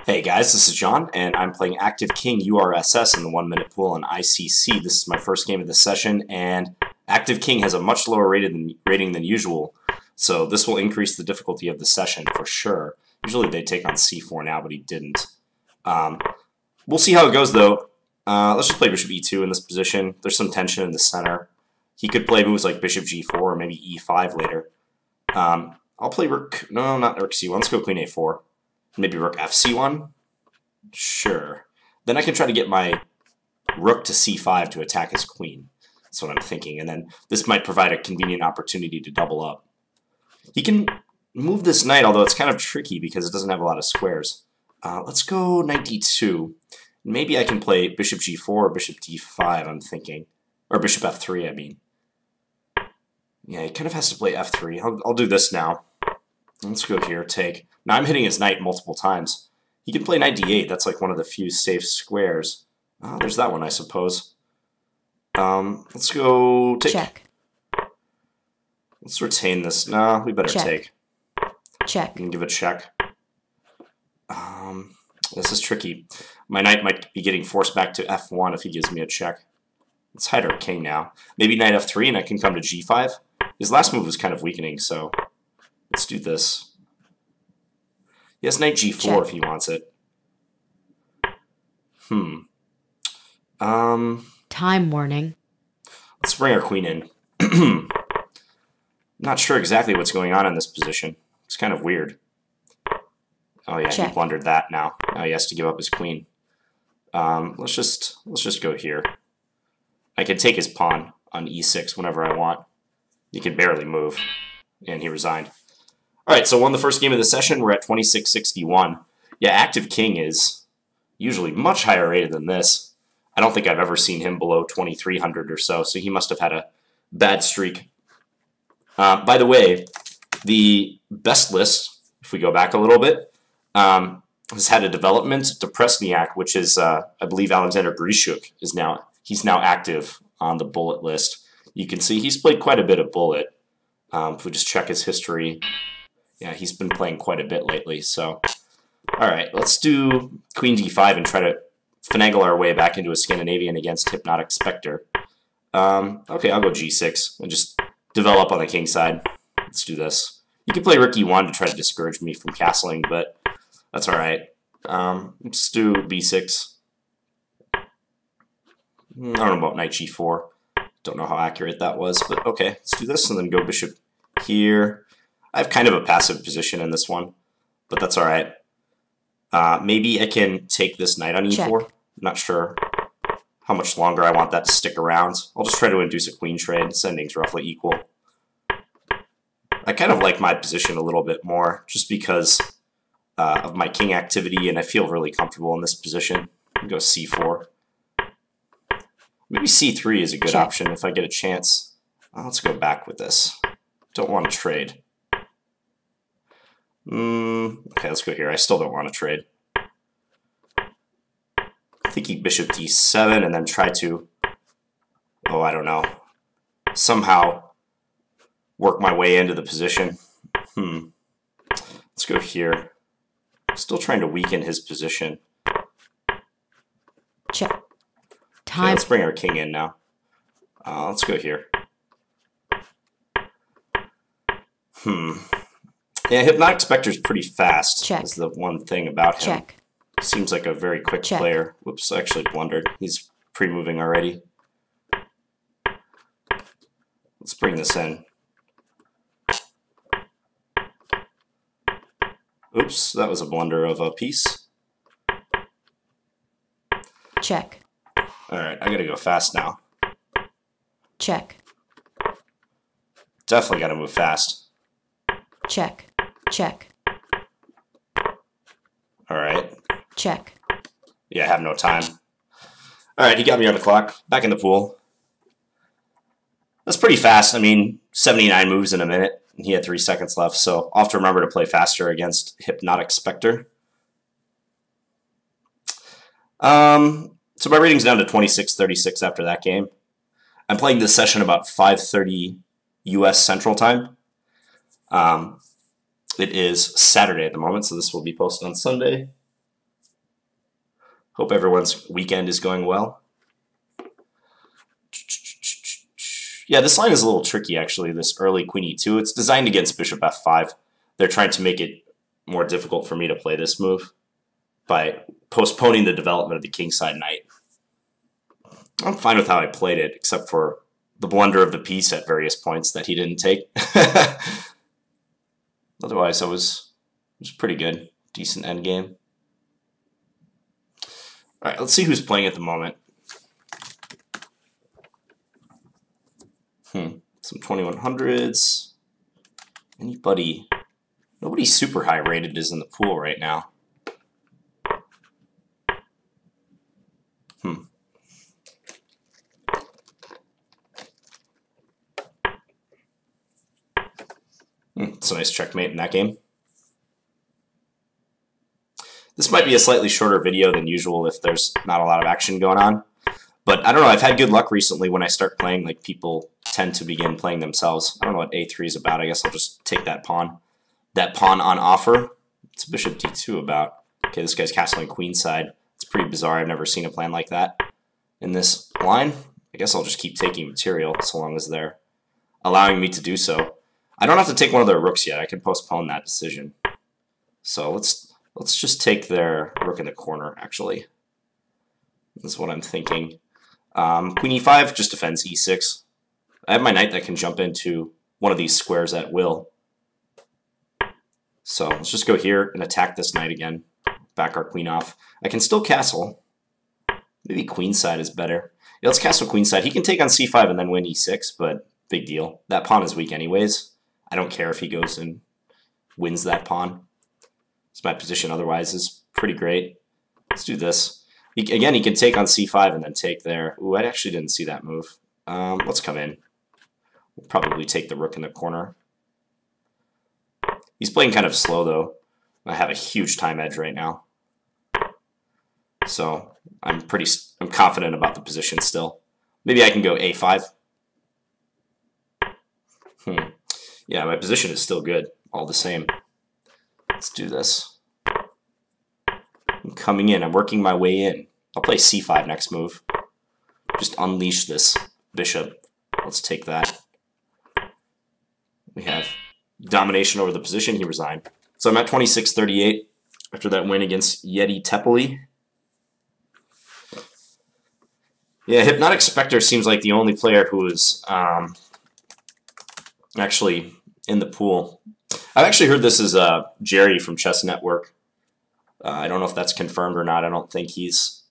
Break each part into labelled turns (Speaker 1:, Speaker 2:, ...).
Speaker 1: Hey guys, this is John, and I'm playing Active King URSS in the 1-minute pool on ICC. This is my first game of the session, and Active King has a much lower rating than usual, so this will increase the difficulty of the session for sure. Usually they take on c4 now, but he didn't. We'll see how it goes though. Let's just play Bishop e2 in this position. There's some tension in the center. He could play moves like Bishop g4 or maybe e5 later. I'll play Rook, no, not Rook c1, let's go Queen a4. Maybe Rook fc1? Sure. Then I can try to get my Rook to c5 to attack his queen. That's what I'm thinking. And then this might provide a convenient opportunity to double up. He can move this knight, although it's kind of tricky because it doesn't have a lot of squares. Let's go knight d2. Maybe I can play Bishop g4 or Bishop d5, I'm thinking. Or Bishop f3, I mean. Yeah, he kind of has to play f3. I'll do this now. Let's go here, take. Now I'm hitting his knight multiple times. He can play knight d8. That's like one of the few safe squares. There's that one, I suppose. Let's go take.
Speaker 2: Check.
Speaker 1: Let's retain this. No, we better
Speaker 2: Check.
Speaker 1: take.
Speaker 2: Check.
Speaker 1: We can give a check. This is tricky. My knight might be getting forced back to f1 if he gives me a check. Let's hide our king now. Maybe knight f3 and I can come to g5. His last move was kind of weakening, so let's do this. He has knight g4
Speaker 2: Check.
Speaker 1: if he wants it.
Speaker 2: Time warning.
Speaker 1: Let's bring our queen in. Not sure exactly what's going on in this position. It's kind of weird. Oh yeah,
Speaker 2: Check.
Speaker 1: he blundered that now. Now he has to give up his queen. Let's just go here. I can take his pawn on e6 whenever I want. He can barely move, and he resigned. All right, so won the first game of the session. We're at 26-61. Yeah, Active King is usually much higher rated than this. I don't think I've ever seen him below 2,300 or so he must have had a bad streak. By the way, the best list, if we go back a little bit, has had a development. Depresniak, which is, I believe, Alexander Grishuk, he's now active on the bullet list. You can see he's played quite a bit of bullet. If we just check his history, yeah, he's been playing quite a bit lately. So, all right, let's do Queen d5 and try to finagle our way back into a Scandinavian against HypnoticSpecter. Okay, I'll go g6 and just develop on the king side. Let's do this. You can play Rook e1 to try to discourage me from castling, but that's all right. Let's do b6. I don't know about knight g4. Don't know how accurate that was, but okay. Let's do this and then go bishop here. I have kind of a passive position in this one, but that's all right. Maybe I can take this knight on e4.
Speaker 2: Check.
Speaker 1: I'm not sure how much longer I want that to stick around. I'll just try to induce a queen trade. Sending's roughly equal. I kind of like my position a little bit more just because of my king activity, and I feel really comfortable in this position. I'll go c4. Maybe c3 is a good
Speaker 2: Check.
Speaker 1: option if I get a chance. Let's go back with this. Don't want to trade. Okay, let's go here. I still don't want to trade. I think he bishop d7 and then try to, oh, I don't know, somehow work my way into the position. Let's go here. Still trying to weaken his position.
Speaker 2: Check.
Speaker 1: Okay,
Speaker 2: Time.
Speaker 1: let's bring our king in now. Let's go here. Yeah, HypnoticSpecter is pretty fast.
Speaker 2: Check.
Speaker 1: Is the one thing about him.
Speaker 2: Check.
Speaker 1: Seems like a very quick
Speaker 2: Check.
Speaker 1: player. Whoops, I actually blundered. He's pre-moving already. Let's bring this in. Oops, that was a blunder of a piece.
Speaker 2: Check.
Speaker 1: All right, I gotta go fast now.
Speaker 2: Check.
Speaker 1: Definitely gotta move fast.
Speaker 2: Check. Check.
Speaker 1: All right.
Speaker 2: Check.
Speaker 1: Yeah, I have no time. All right, he got me on the clock. Back in the pool. That's pretty fast. I mean, 79 moves in a minute, and he had 3 seconds left, so I'll have to remember to play faster against HypnoticSpecter. So my rating's down to 26-36 after that game. I'm playing this session about 5:30 U.S. Central Time. It is Saturday at the moment, so this will be posted on Sunday. Hope everyone's weekend is going well. Yeah, this line is a little tricky, actually, this early queen e2. It's designed against bishop f5. They're trying to make it more difficult for me to play this move by postponing the development of the kingside knight. I'm fine with how I played it, except for the blunder of the piece at various points that he didn't take. Otherwise, it was pretty good. Decent endgame. All right, let's see who's playing at the moment. Some 2100s. Anybody? Nobody super high rated is in the pool right now. It's a nice checkmate in that game. This might be a slightly shorter video than usual if there's not a lot of action going on. But I don't know, I've had good luck recently when I start playing, like people tend to begin playing themselves. I don't know what a3 is about. I guess I'll just take that pawn. That pawn on offer. It's bishop d2 about. Okay, this guy's castling queenside. It's pretty bizarre. I've never seen a plan like that in this line. I guess I'll just keep taking material so long as they're allowing me to do so. I don't have to take one of their rooks yet. I can postpone that decision. So let's just take their rook in the corner, actually. That's what I'm thinking. Queen e5 just defends e6. I have my knight that can jump into one of these squares at will. So let's just go here and attack this knight again. Back our queen off. I can still castle. Maybe queenside is better. Yeah, let's castle queenside. He can take on c5 and then win e6, but big deal. That pawn is weak anyways. I don't care if he goes and wins that pawn. So my position otherwise is pretty great. Let's do this. Again, he can take on c5 and then take there. Ooh, I actually didn't see that move. Let's come in. We'll probably take the rook in the corner. He's playing kind of slow, though. I have a huge time edge right now. So I'm confident about the position still. Maybe I can go a5. Yeah, my position is still good, all the same. Let's do this. I'm coming in. I'm working my way in. I'll play c5 next move. Just unleash this bishop. Let's take that. We have domination over the position. He resigned. So I'm at 26-38 after that win against Yedi-Tepeli. Yeah, HypnoticSpecter seems like the only player who is actually in the pool. I've actually heard this is Jerry from Chess Network. I don't know if that's confirmed or not. I don't think he's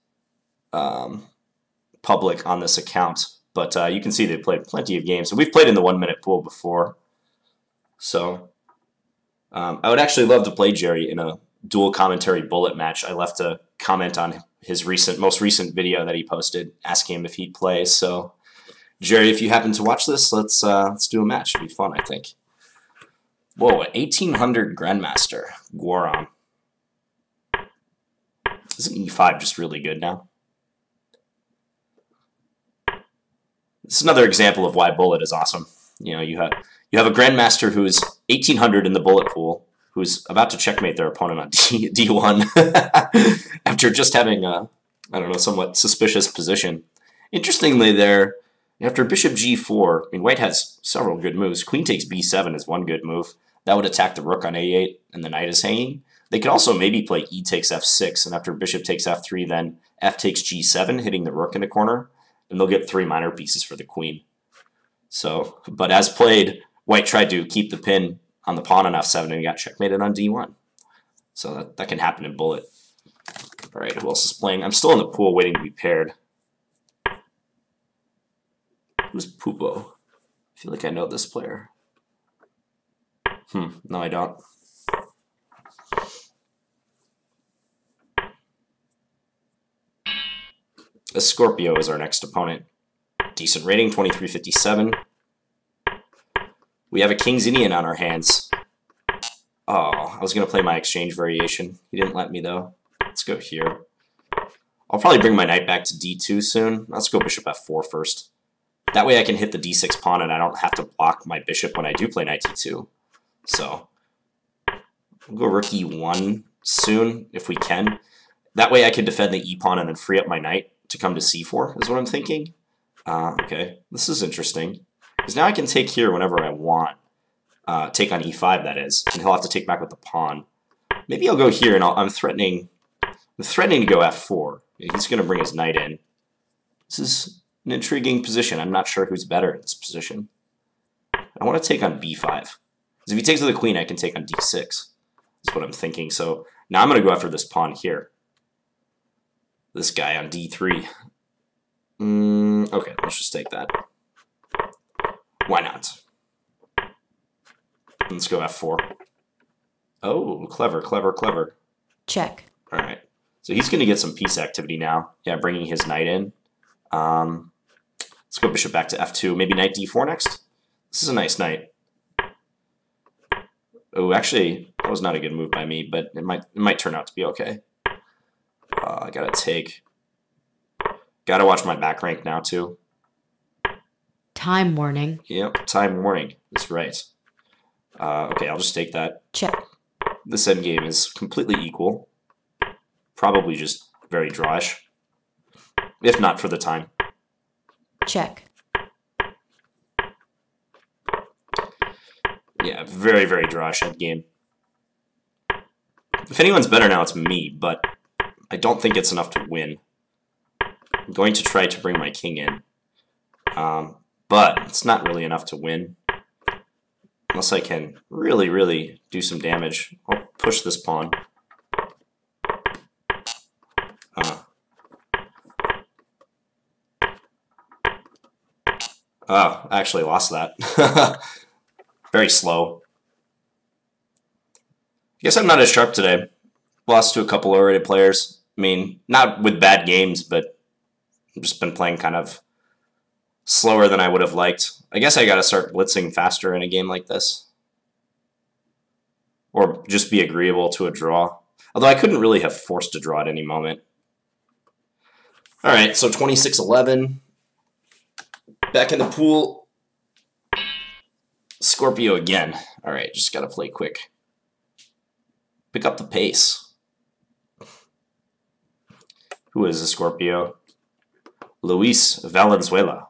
Speaker 1: public on this account. But you can see they've played plenty of games. And we've played in the 1-minute pool before. So I would actually love to play Jerry in a dual commentary bullet match. I left a comment on his most recent video that he posted asking him if he'd play. So Jerry, if you happen to watch this, let's do a match. It'd be fun, I think. Whoa, an 1800 Grandmaster, Guaram. Isn't e5 just really good now? This is another example of why bullet is awesome. You know, you have a Grandmaster who's 1800 in the bullet pool, who's about to checkmate their opponent on d1 after just having a, I don't know, somewhat suspicious position. Interestingly there, after bishop g4, I mean, white has several good moves. Queen takes b7 is one good move. That would attack the rook on a8, and the knight is hanging. They could also maybe play e takes f6, and after bishop takes f3, then f takes g7, hitting the rook in the corner, and they'll get 3 minor pieces for the queen. So, but as played, white tried to keep the pin on the pawn on f7 and got checkmated on d1. So that can happen in bullet. All right, who else is playing? I'm still in the pool waiting to be paired. Who's Pupo? I feel like I know this player. No, I don't. The Scorpio is our next opponent. Decent rating, 2357. We have a King's Indian on our hands. Oh, I was going to play my exchange variation. He didn't let me, though. Let's go here. I'll probably bring my knight back to d2 soon. Let's go bishop f4 first. That way I can hit the d6 pawn and I don't have to block my bishop when I do play knight d2. So, we'll go rook e1 soon, if we can. That way I can defend the e-pawn and then free up my knight to come to c4, is what I'm thinking. Okay, this is interesting. Because now I can take here whenever I want. Take on e5, that is. And he'll have to take back with the pawn. Maybe I'll go here, and I'm threatening to go f4. He's going to bring his knight in. This is an intriguing position. I'm not sure who's better in this position. I want to take on b5. Because if he takes with the queen, I can take on d6. That's what I'm thinking. So now I'm going to go after this pawn here. This guy on d3. Okay, let's just take that. Why not? Let's go f4. Oh, clever, clever, clever.
Speaker 2: Check.
Speaker 1: All right. So he's going to get some piece activity now. Yeah, bringing his knight in. Let's go bishop back to f2. Maybe knight d4 next? This is a nice knight. Oh, actually, that was not a good move by me, but it might turn out to be okay. I gotta take. Gotta watch my back rank now, too.
Speaker 2: Time warning.
Speaker 1: Yep, time warning. That's right. Okay, I'll just take that.
Speaker 2: Check.
Speaker 1: This endgame is completely equal. Probably just very drawish. If not for the time.
Speaker 2: Check.
Speaker 1: Yeah, very, very drawish endgame. If anyone's better now, it's me, but I don't think it's enough to win. I'm going to try to bring my king in. But it's not really enough to win. Unless I can really, really do some damage. I'll push this pawn. Oh, I actually lost that. Very slow. I guess I'm not as sharp today. Lost to a couple already players. I mean, not with bad games, but I've just been playing kind of slower than I would have liked. I guess I got to start blitzing faster in a game like this. Or just be agreeable to a draw. Although I couldn't really have forced a draw at any moment. Alright, so 26-11. Back in the pool. Scorpio again. Alright, just got to play quick. Pick up the pace. Who is a Scorpio? Luis Valenzuela.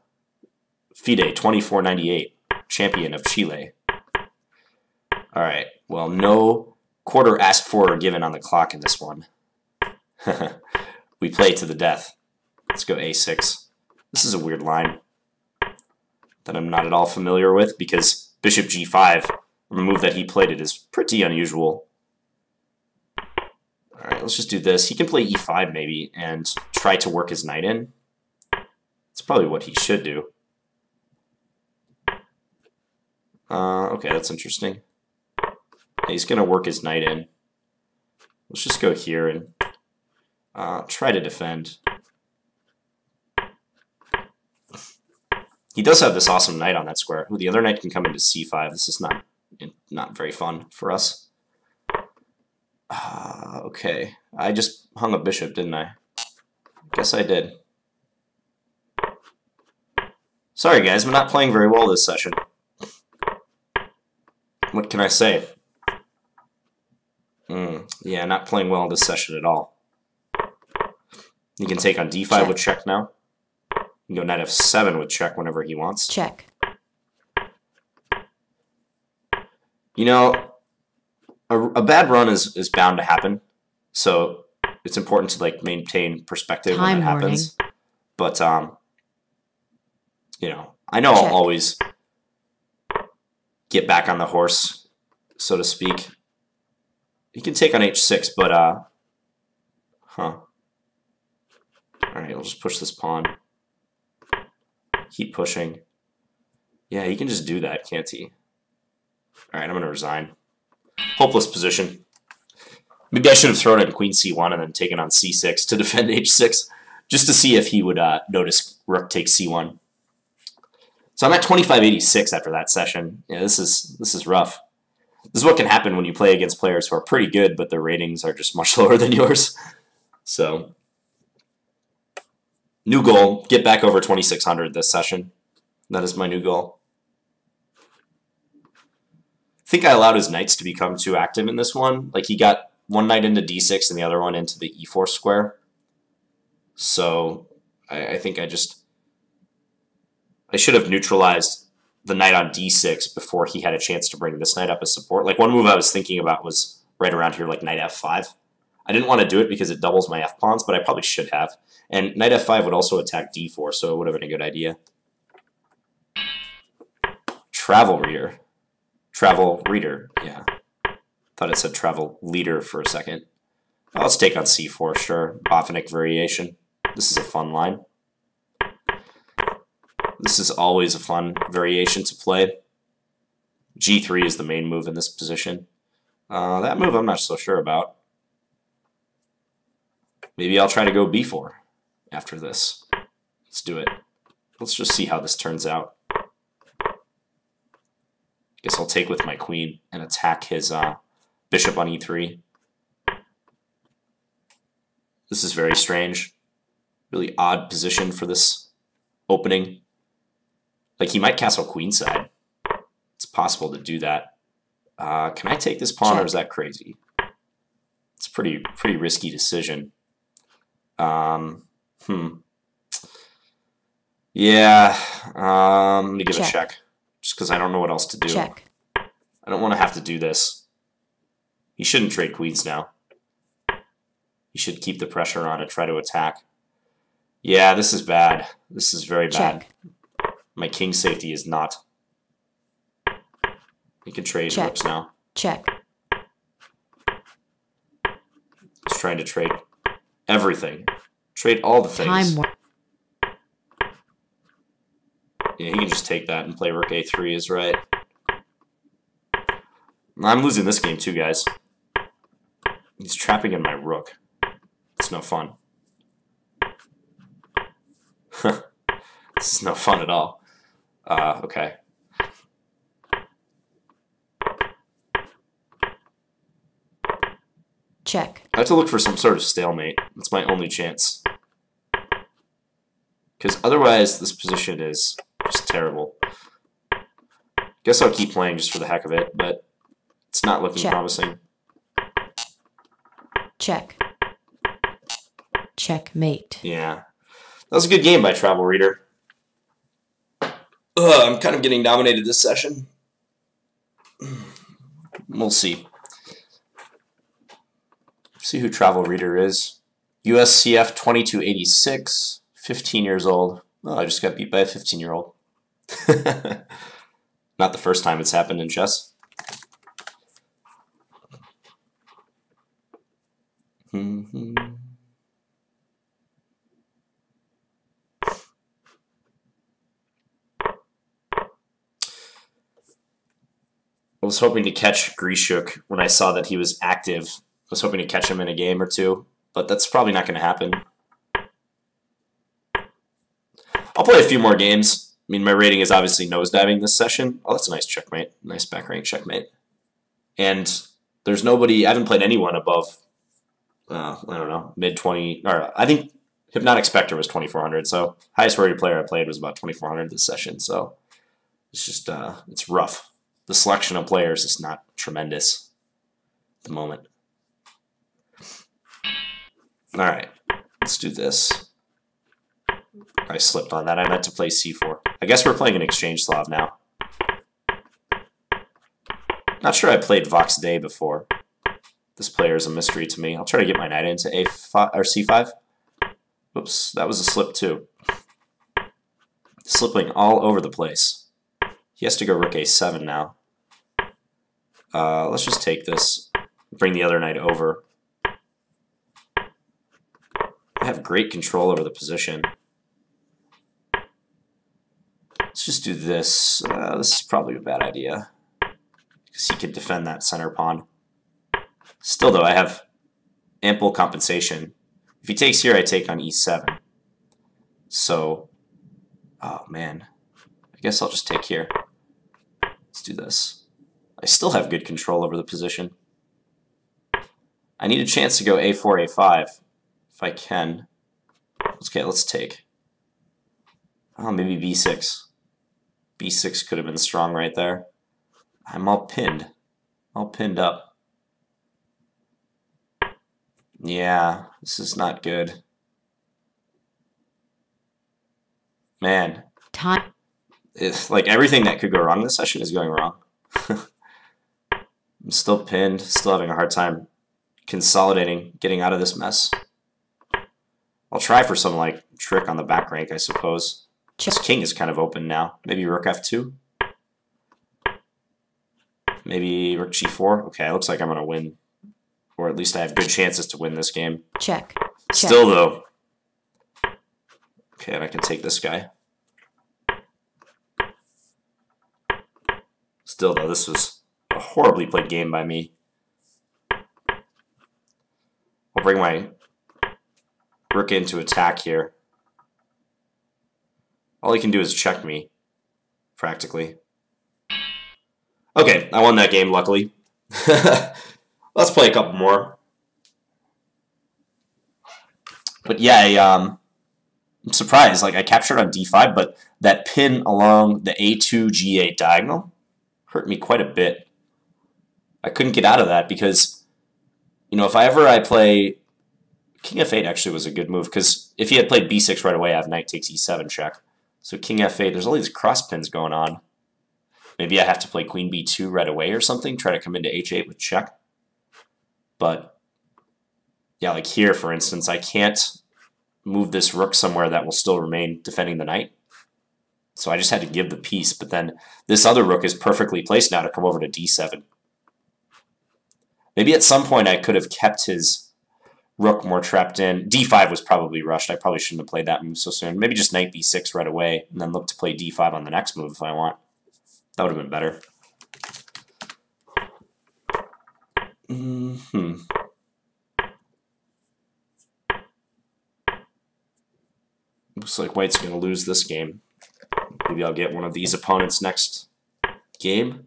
Speaker 1: FIDE 2498. Champion of Chile. Alright, well, no quarter asked for or given on the clock in this one. We play to the death. Let's go a6. This is a weird line that I'm not at all familiar with because bishop g5, the move that he played it, is pretty unusual. Alright, let's just do this. He can play e5 maybe and try to work his knight in. That's probably what he should do. Okay, that's interesting. He's going to work his knight in. Let's just go here and try to defend. He does have this awesome knight on that square. Ooh, the other knight can come into c5. This is not very fun for us. Okay, I just hung a bishop, didn't I? Guess I did. Sorry guys, I'm not playing very well this session. What can I say? Yeah, not playing well this session at all. You can take on d5
Speaker 2: Check.
Speaker 1: with check now. You can go knight f7 with check whenever he wants.
Speaker 2: Check.
Speaker 1: You know, a bad run is bound to happen, so it's important to like maintain perspective when that happens. But you know, I know I'll always get back on the horse, so to speak. You can take on h6, but All right, we'll just push this pawn. Keep pushing. Yeah, he can just do that, can't he? All right, I'm going to resign. Hopeless position. Maybe I should have thrown in queen c1 and then taken on c6 to defend h6, just to see if he would notice rook takes c1. So I'm at 25-86 after that session. Yeah, this is rough. This is what can happen when you play against players who are pretty good, but their ratings are just much lower than yours. So, new goal, get back over 2600 this session. That is my new goal. I think I allowed his knights to become too active in this one. Like, he got one knight into d6 and the other one into the e4 square. So I think I should have neutralized the knight on d6 before he had a chance to bring this knight up as support. Like, one move I was thinking about was right around here, like knight f5. I didn't want to do it because it doubles my f-pawns, but I probably should have. And knight f5 would also attack d4, so it would have been a good idea. Travel reader. Travel reader, yeah. Thought it said travel leader for a second. Let's take on c4, sure. Bottonic variation. This is a fun line. This is always a fun variation to play. g3 is the main move in this position. That move I'm not so sure about. Maybe I'll try to go b4 after this. Let's do it. Let's just see how this turns out. Guess I'll take with my queen and attack his bishop on e3. This is very strange. Really odd position for this opening. Like, he might castle queenside. It's possible to do that. Can I take this pawn, or is that crazy? It's a pretty risky decision. Yeah. Let me give a check. Just because I don't know what else to do.
Speaker 2: Check.
Speaker 1: I don't want to have to do this. He shouldn't trade queens now. He should keep the pressure on and try to attack. Yeah, this is bad. This is very bad.
Speaker 2: Check.
Speaker 1: My king safety is not. He can trade rooks now.
Speaker 2: Check.
Speaker 1: He's trying to trade everything. Trade all the things. Yeah, he can just take that and play rook a3 is right. I'm losing this game too, guys. He's trapping in my rook. It's no fun. This is no fun at all. Okay.
Speaker 2: Check.
Speaker 1: I have to look for some sort of stalemate. That's my only chance. Because otherwise, this position is just terrible. Guess I'll keep playing just for the heck of it, but it's not looking promising.
Speaker 2: Check. Checkmate.
Speaker 1: Yeah. That was a good game by Travel Reader. I'm kind of getting dominated this session. We'll see. See who Travel Reader is. USCF 2286, 15 years old. Oh, I just got beat by a 15-year-old. Not the first time it's happened in chess. I was hoping to catch Grishuk when I saw that he was active. I was hoping to catch him in a game or two, but that's probably not going to happen. I'll play a few more games. I mean, my rating is obviously nosediving this session. Oh, that's a nice checkmate. Nice back rank checkmate. And there's nobody, I haven't played anyone above, I don't know, mid-20, or I think HypnoticSpecter was 2400, so highest rated player I played was about 2400 this session, so it's just, it's rough. The selection of players is not tremendous at the moment. All right, let's do this. I slipped on that. I meant to play c4. I guess we're playing an exchange Slav now. Not sure I played Vox Day before. This player is a mystery to me. I'll try to get my knight into a5 or c5. Whoops, that was a slip too. Slipping all over the place. He has to go rook a7 now. Let's just take this. Bring the other knight over. I have great control over the position. Let's just do this. This is probably a bad idea, because he could defend that center pawn. Still, though, I have ample compensation. If he takes here, I take on e7. So, oh man, I guess I'll just take here. Let's do this. I still have good control over the position. I need a chance to go a4, a5, if I can. Okay, let's take. Oh, maybe b6. b6 could have been strong right there. I'm all pinned. All pinned up. Yeah, this is not good. Man,
Speaker 2: Time.
Speaker 1: it's like everything that could go wrong this session is going wrong. I'm still pinned, still having a hard time consolidating, getting out of this mess. I'll try for some like trick on the back rank, I suppose. This king is kind of open now. Maybe rook f2. Maybe rook g4. Okay, it looks like I'm going to win. Or at least I have good chances to win this game.
Speaker 2: Check.
Speaker 1: Still, though. Okay, and I can take this guy. Still, though, this was a horribly played game by me. I'll bring my rook in to attack here. All he can do is check me, practically. Okay, I won that game, luckily. Let's play a couple more. But yeah, I'm surprised. Like, I captured on d5, but that pin along the a2, g8 diagonal hurt me quite a bit. I couldn't get out of that because, you know, if I play... King f8 actually was a good move, because if he had played b6 right away, I have knight takes e7 check. So king f8, there's all these cross pins going on. Maybe I have to play queen b2 right away or something, try to come into h8 with check. But, yeah, like here, for instance, I can't move this rook somewhere that will still remain defending the knight. So I just had to give the piece, but then this other rook is perfectly placed now to come over to d7. Maybe at some point I could have kept his rook more trapped in. d5 was probably rushed. I probably shouldn't have played that move so soon. Maybe just knight b6 right away, and then look to play d5 on the next move if I want. That would have been better. Looks like white's going to lose this game. Maybe I'll get one of these opponents next game.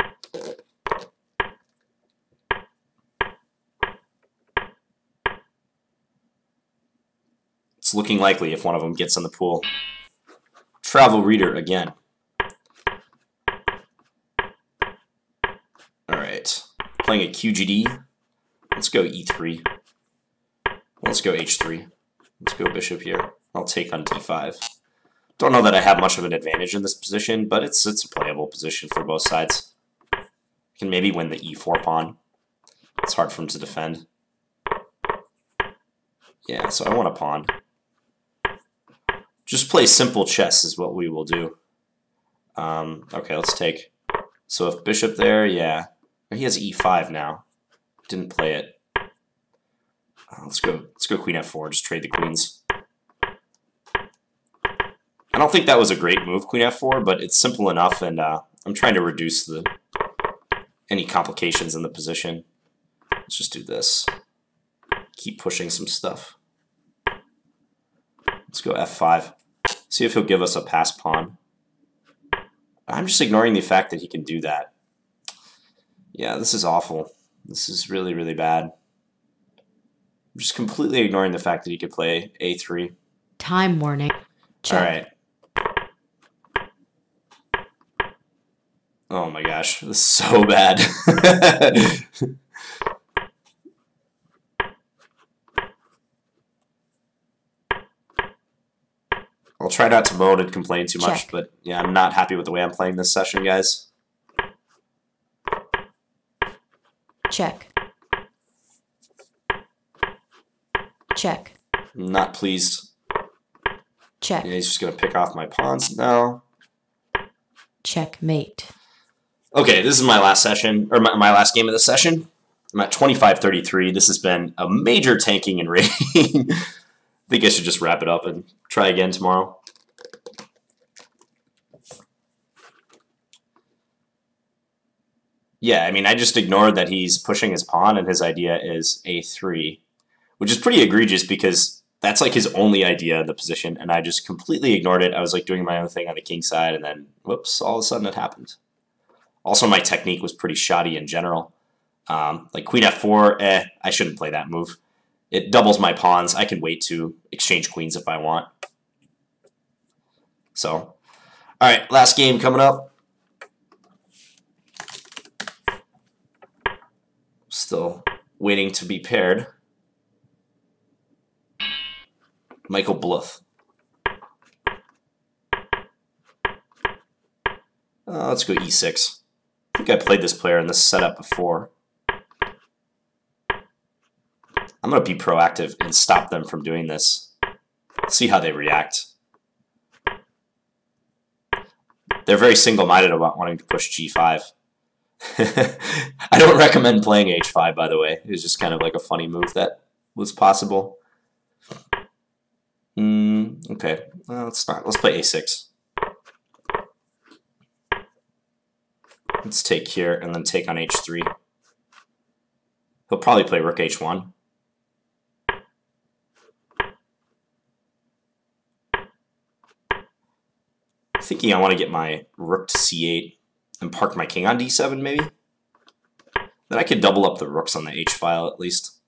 Speaker 1: It's looking likely if one of them gets in the pool. Travel reader again. Alright. Playing a QGD. Let's go e3. Let's go h3. Let's go bishop here. I'll take on d5. Don't know that I have much of an advantage in this position, but it's a playable position for both sides. Can maybe win the e4 pawn. It's hard for him to defend. Yeah, so I want a pawn. Just play simple chess is what we will do. Okay, let's take. So if bishop there, yeah. He has e5 now. Didn't play it. Let's go queen f4, just trade the queens. I don't think that was a great move, queen f4, but it's simple enough, and I'm trying to reduce any complications in the position. Let's just do this. Keep pushing some stuff. Let's go f5. See if he'll give us a pass pawn. I'm just ignoring the fact that he can do that. Yeah, this is awful. This is really, really bad. I'm just completely ignoring the fact that he could play a3.
Speaker 2: Time warning. Check.
Speaker 1: All right. Oh my gosh, this is so bad. I'll try not to moan and complain too much,
Speaker 2: Check.
Speaker 1: but yeah, I'm not happy with the way I'm playing this session, guys.
Speaker 2: Check. Check.
Speaker 1: I'm not pleased.
Speaker 2: Check.
Speaker 1: Yeah, he's just going to pick off my pawns now.
Speaker 2: Checkmate.
Speaker 1: Okay, this is my last session, or my last game of the session. I'm at 25-33. This has been a major tanking and raiding. I think I should just wrap it up and try again tomorrow. Yeah, I mean, I just ignored that he's pushing his pawn and his idea is a3, which is pretty egregious because that's like his only idea in the position, and I just completely ignored it. I was like doing my own thing on the king side, and then whoops, all of a sudden it happened. Also, my technique was pretty shoddy in general. Like queen f4, I shouldn't play that move. It doubles my pawns. I can wait to exchange queens if I want. So, all right, last game coming up. Still waiting to be paired. MichaelBluth. Let's go e6. I think I played this player in this setup before. I'm going to be proactive and stop them from doing this. See how they react. They're very single-minded about wanting to push g5. I don't recommend playing h5, by the way. It was just kind of like a funny move that was possible. Okay, let's not. Let's play a6. Let's take here and then take on h3. He'll probably play rook h1. Thinking I want to get my rook to c8 and park my king on d7 maybe. Then I could double up the rooks on the h file at least.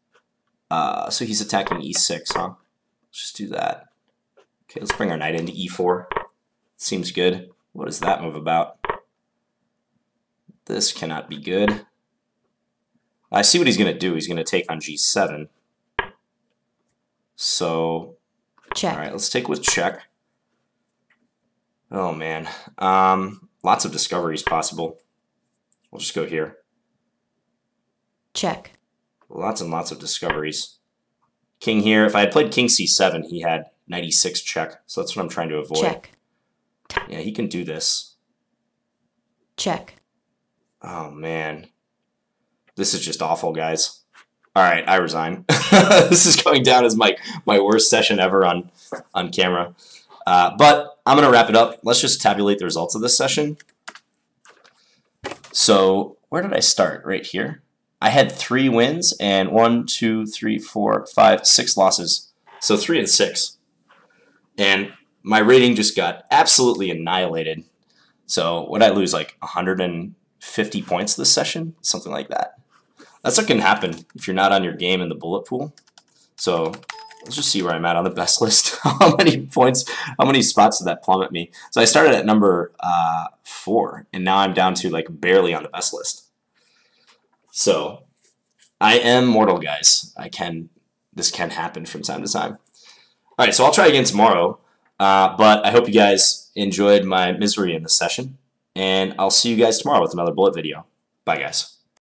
Speaker 1: So he's attacking e6, huh? Let's just do that. Okay, let's bring our knight into e4. Seems good. What is that move about? This cannot be good. I see what he's going to do. He's going to take on g7. So,
Speaker 2: Check.
Speaker 1: all right, let's take with check. Oh, man. Lots of discoveries possible. We'll just go here.
Speaker 2: Check.
Speaker 1: Lots and lots of discoveries. King here. If I had played king c7, he had knight e6 check. So that's what I'm trying to avoid.
Speaker 2: Check.
Speaker 1: Yeah, he can do this.
Speaker 2: Check.
Speaker 1: Oh, man. This is just awful, guys. All right, I resign. This is going down as my worst session ever on camera. But I'm going to wrap it up. Let's just tabulate the results of this session. So where did I start? Right here. I had 3 wins and 1, 2, 3, 4, 5, 6 losses. So 3 and 6. And my rating just got absolutely annihilated. So what did I lose, like 150 points this session? Something like that. That's what can happen if you're not on your game in the bullet pool. So let's just see where I'm at on the best list. How many points, how many spots did that plummet me? So I started at number 4, and now I'm down to like barely on the best list. So I am mortal, guys. This can happen from time to time. All right, so I'll try again tomorrow. But I hope you guys enjoyed my misery in this session, and I'll see you guys tomorrow with another bullet video. Bye, guys.